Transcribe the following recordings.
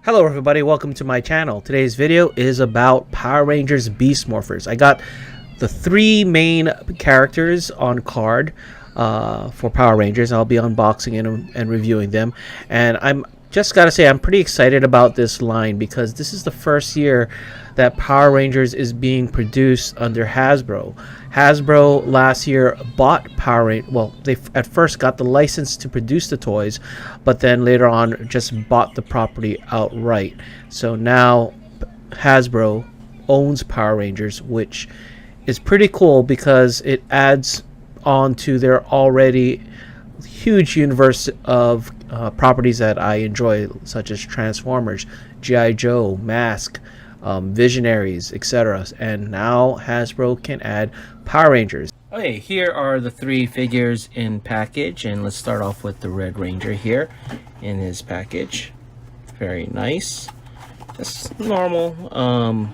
Hello everybody, welcome to my channel. Today's video is about Power Rangers Beast Morphers. I got the three main characters on card for Power Rangers. I'll be unboxing and reviewing them. And I'm just gotta say I'm pretty excited about this line because this is the first year that Power Rangers is being produced under Hasbro. Hasbro last year bought Power Rangers. Well, they at first got the license to produce the toys, but then later on just bought the property outright. So now Hasbro owns Power Rangers, which is pretty cool because it adds on to their already huge universe of properties that I enjoy, such as Transformers, G.I. Joe, Mask, Visionaries, etc. And now Hasbro can add Power Rangers. Okay, here are the three figures in package, and let's start off with the Red Ranger here in his package. Very nice. Just normal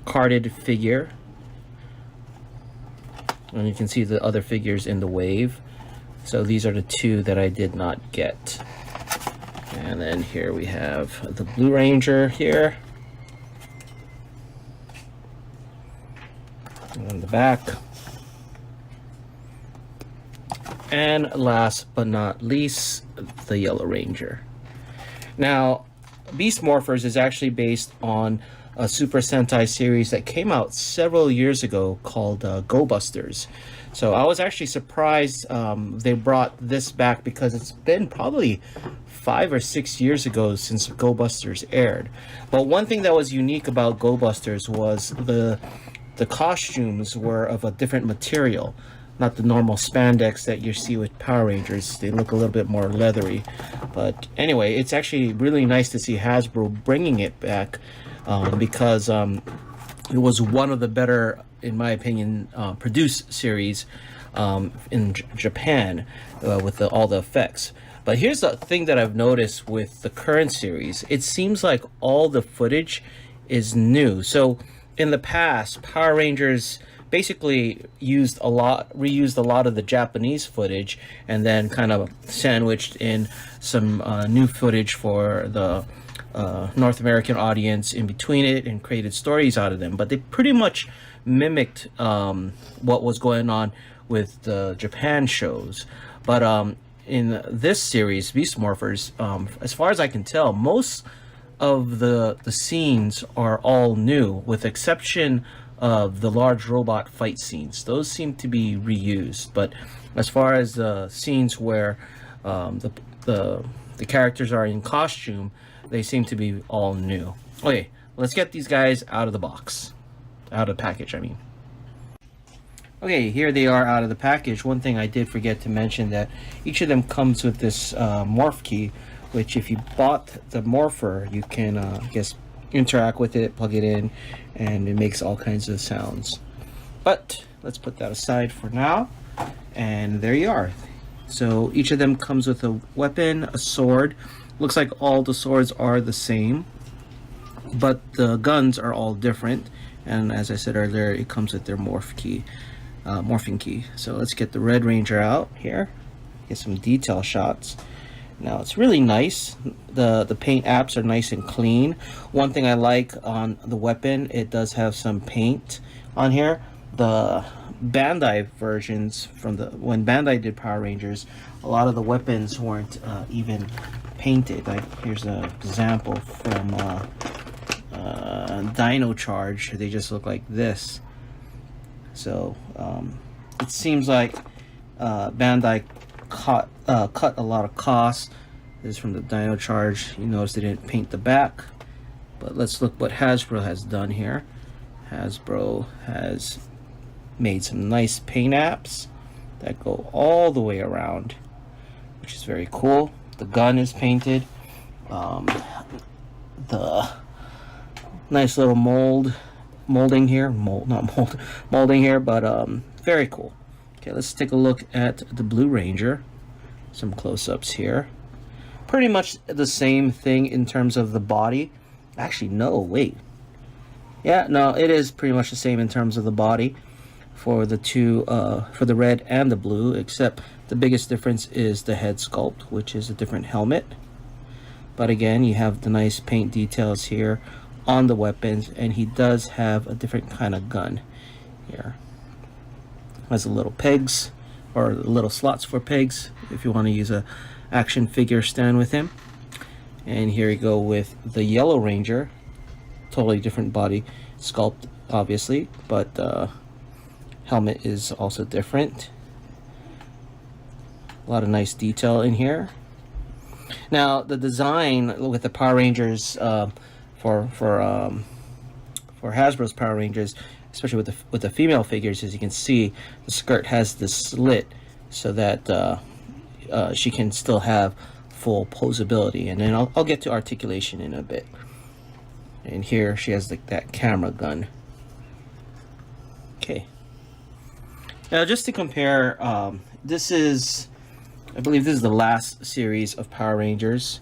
carded figure. And you can see the other figures in the wave. So these are the two that I did not get. And then here we have the Blue Ranger here. On the back. And last but not least, the Yellow Ranger. Now, Beast Morphers is actually based on a Super Sentai series that came out several years ago called Go Busters. So I was actually surprised they brought this back because it's been probably 5 or 6 years ago since Go Busters aired. But one thing that was unique about Go Busters was the costumes were of a different material, not the normal spandex that you see with Power Rangers. They look a little bit more leathery. But anyway, it's actually really nice to see Hasbro bringing it back because it was one of the better, in my opinion, produced series in Japan with all the effects. But here's the thing that I've noticed with the current series. It seems like all the footage is new. So in the past, Power Rangers basically reused a lot of the Japanese footage and then kind of sandwiched in some new footage for the North American audience in between it and created stories out of them. But they pretty much mimicked what was going on with the Japan shows. But in this series, Beast Morphers, as far as I can tell, most of the scenes are all new, with exception of the large robot fight scenes. Those seem to be reused. But as far as the scenes where the characters are in costume, they seem to be all new. Okay, let's get these guys out of the box. Out of the package, I mean. Okay, here they are out of the package. One thing I did forget to mention, that each of them comes with this morph key, which if you bought the morpher, you can I guess interact with it, plug it in, and it makes all kinds of sounds. But let's put that aside for now. And there you are. So each of them comes with a weapon, a sword. Looks like all the swords are the same, but the guns are all different. And as I said earlier, it comes with their morphing key. So let's get the Red Ranger out here. Get some detail shots. Now it's really nice. The paint apps are nice and clean. One thing I like on the weapon, it does have some paint on here. The Bandai versions from when Bandai did Power Rangers, a lot of the weapons weren't even painted. Like here's an example from Dino Charge. They just look like this. So it seems like Bandai cut a lot of costs. This is from the Dino Charge. You notice they didn't paint the back. But let's look what Hasbro has done here. Hasbro has made some nice paint apps that go all the way around, which is very cool. The gun is painted. The nice little molding here, molding here, but very cool. Okay, let's take a look at the Blue Ranger. Some close-ups here. Pretty much the same thing in terms of the body. Actually, no, wait. Yeah, no, it is pretty much the same in terms of the body for the two, for the red and the blue, except the biggest difference is the head sculpt, which is a different helmet. but again, you have the nice paint details here on the weapons, and he does have a different kind of gun here. Has a little pegs, or little slots for pegs if you want to use a action figure stand with him. And here we go with the Yellow Ranger. Totally different body sculpt, obviously, but helmet is also different. A lot of nice detail in here. Now the design with the Power Rangers for Hasbro's Power Rangers, especially with the female figures, as you can see, the skirt has this slit so that she can still have full posability. And then I'll get to articulation in a bit. And here she has that camera gun. Okay. Now just to compare, this is, I believe this is the last series of Power Rangers,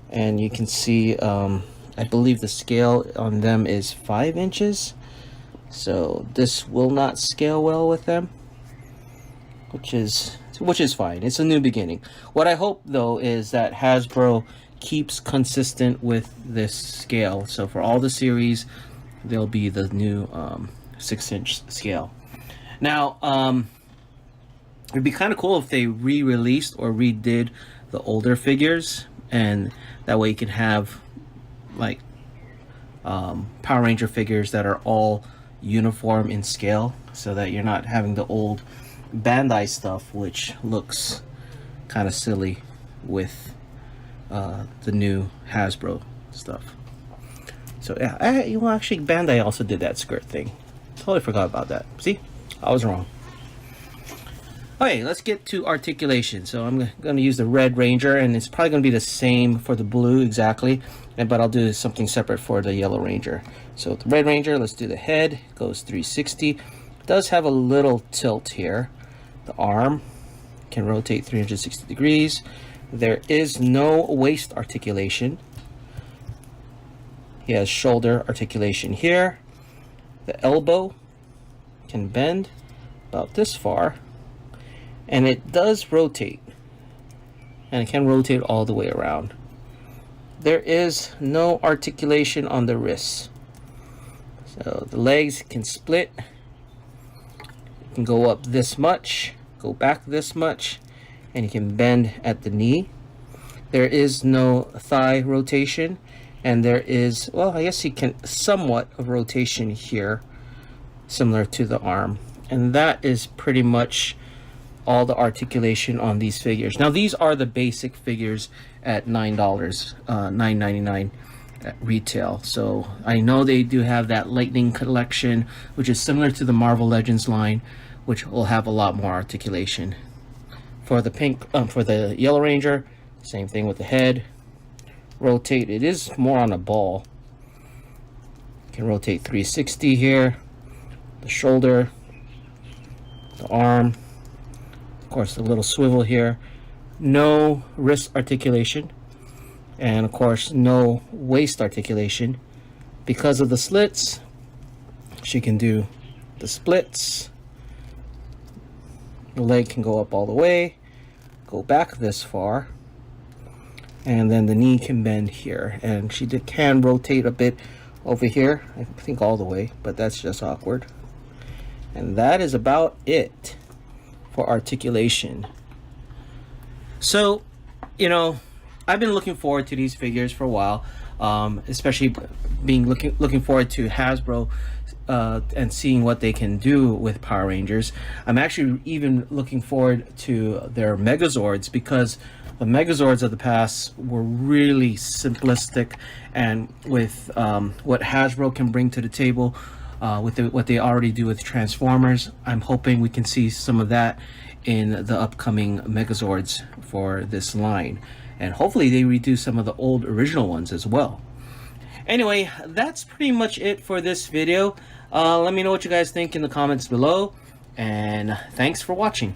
and you can see I believe the scale on them is 5 inches, so this will not scale well with them, which is fine. It's a new beginning. What I hope though is that Hasbro keeps consistent with this scale, so for all the series there'll be the new 6-inch scale. Now it'd be kind of cool if they re-released or redid the older figures, and that way you can have like Power Ranger figures that are all uniform in scale, so that you're not having the old Bandai stuff which looks kind of silly with the new Hasbro stuff. So yeah, actually Bandai also did that skirt thing. Totally forgot about that. See, I was wrong. Okay, let's get to articulation. So I'm going to use the Red Ranger, and it's probably going to be the same for the blue exactly, but I'll do something separate for the Yellow Ranger. So the Red Ranger, let's do the head. It goes 360. It does have a little tilt here. The arm can rotate 360 degrees. There is no waist articulation. He has shoulder articulation here. The elbow can bend about this far, and it does rotate, and it can rotate all the way around. There is no articulation on the wrists. So the legs can split. You can go up this much, go back this much, and you can bend at the knee. There is no thigh rotation, and there is, well, I guess you can somewhat of rotation here, similar to the arm. And that is pretty much all the articulation on these figures. Now these are the basic figures at $9, $9.99 at retail. So I know they do have that Lightning collection, which is similar to the Marvel Legends line, which will have a lot more articulation. For the for the Yellow Ranger, same thing with the head. Rotate, it is more on a ball. You can rotate 360 here. The shoulder, the arm, of course the little swivel here. No wrist articulation, and of course no waist articulation. Because of the slits, she can do the splits. The leg can go up all the way, go back this far, and then the knee can bend here, and she can rotate a bit over here, I think all the way, but that's just awkward. And that is about it for articulation. So, you know, I've been looking forward to these figures for a while, especially looking forward to Hasbro and seeing what they can do with Power Rangers. I'm actually even looking forward to their Megazords, because the Megazords of the past were really simplistic, and with what Hasbro can bring to the table, with what they already do with Transformers, I'm hoping we can see some of that in the upcoming Megazords for this line, and hopefully they redo some of the old original ones as well. Anyway, that's pretty much it for this video. Let me know what you guys think in the comments below, and thanks for watching.